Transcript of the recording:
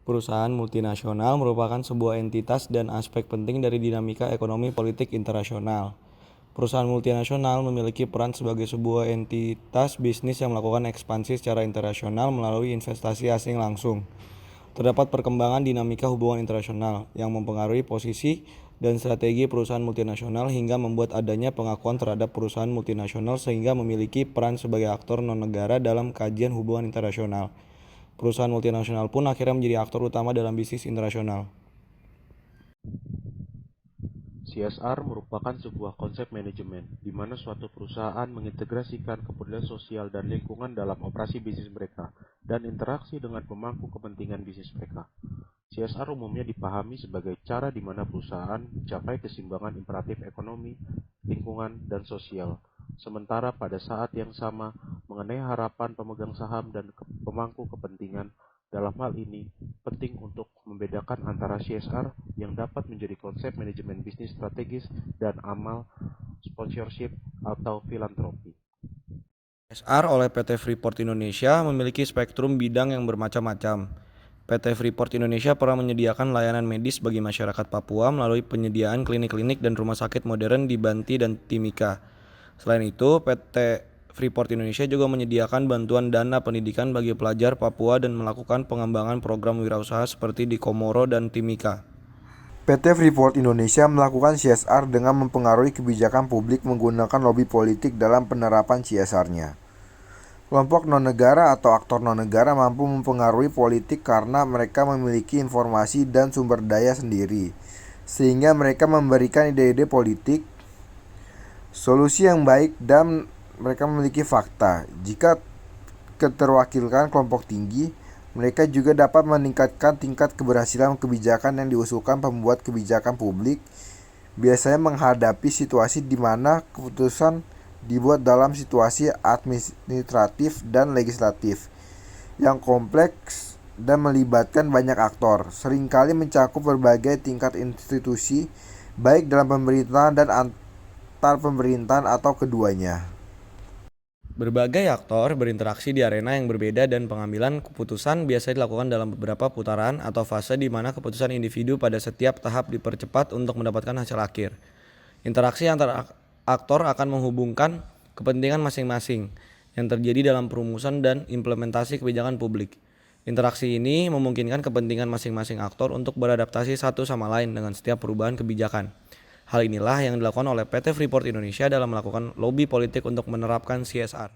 Perusahaan multinasional merupakan sebuah entitas dan aspek penting dari dinamika ekonomi politik internasional. Perusahaan multinasional memiliki peran sebagai sebuah entitas bisnis yang melakukan ekspansi secara internasional melalui investasi asing langsung. Terdapat perkembangan dinamika hubungan internasional yang mempengaruhi posisi dan strategi perusahaan multinasional hingga membuat adanya pengakuan terhadap perusahaan multinasional sehingga memiliki peran sebagai aktor non-negara dalam kajian hubungan internasional. Perusahaan multinasional pun akhirnya menjadi aktor utama dalam bisnis internasional. CSR merupakan sebuah konsep manajemen, di mana suatu perusahaan mengintegrasikan kepedulian sosial dan lingkungan dalam operasi bisnis mereka dan interaksi dengan pemangku kepentingan bisnis mereka. CSR umumnya dipahami sebagai cara di mana perusahaan mencapai keseimbangan imperatif ekonomi, lingkungan, dan sosial, sementara pada saat yang sama mengenai harapan pemegang saham dan pemangku kepentingan. Dalam hal ini, penting untuk membedakan antara CSR yang dapat menjadi konsep manajemen bisnis strategis dan amal sponsorship atau filantropi. CSR oleh PT Freeport Indonesia memiliki spektrum bidang yang bermacam-macam. PT Freeport Indonesia pernah menyediakan layanan medis bagi masyarakat Papua melalui penyediaan klinik-klinik dan rumah sakit modern di Banti dan Timika. Selain itu, PT Freeport Indonesia juga menyediakan bantuan dana pendidikan bagi pelajar Papua dan melakukan pengembangan program wirausaha seperti di Komoro dan Timika. PT Freeport Indonesia melakukan CSR dengan mempengaruhi kebijakan publik menggunakan lobi politik dalam penerapan CSR-nya. Kelompok non-negara atau aktor non-negara mampu mempengaruhi politik karena mereka memiliki informasi dan sumber daya sendiri, sehingga mereka memberikan ide-ide politik, solusi yang baik, dan mereka memiliki fakta. Jika keterwakilan kelompok tinggi, mereka juga dapat meningkatkan tingkat keberhasilan kebijakan yang diusulkan pembuat kebijakan publik, biasanya menghadapi situasi di mana keputusan dibuat dalam situasi administratif dan legislatif yang kompleks dan melibatkan banyak aktor, seringkali mencakup berbagai tingkat institusi, baik dalam pemerintahan dan antar pemerintahan atau keduanya. Berbagai aktor berinteraksi di arena yang berbeda dan pengambilan keputusan biasanya dilakukan dalam beberapa putaran atau fase di mana keputusan individu pada setiap tahap dipercepat untuk mendapatkan hasil akhir. Interaksi antara aktor akan menghubungkan kepentingan masing-masing yang terjadi dalam perumusan dan implementasi kebijakan publik. Interaksi ini memungkinkan kepentingan masing-masing aktor untuk beradaptasi satu sama lain dengan setiap perubahan kebijakan. Hal inilah yang dilakukan oleh PT Freeport Indonesia dalam melakukan lobi politik untuk menerapkan CSR.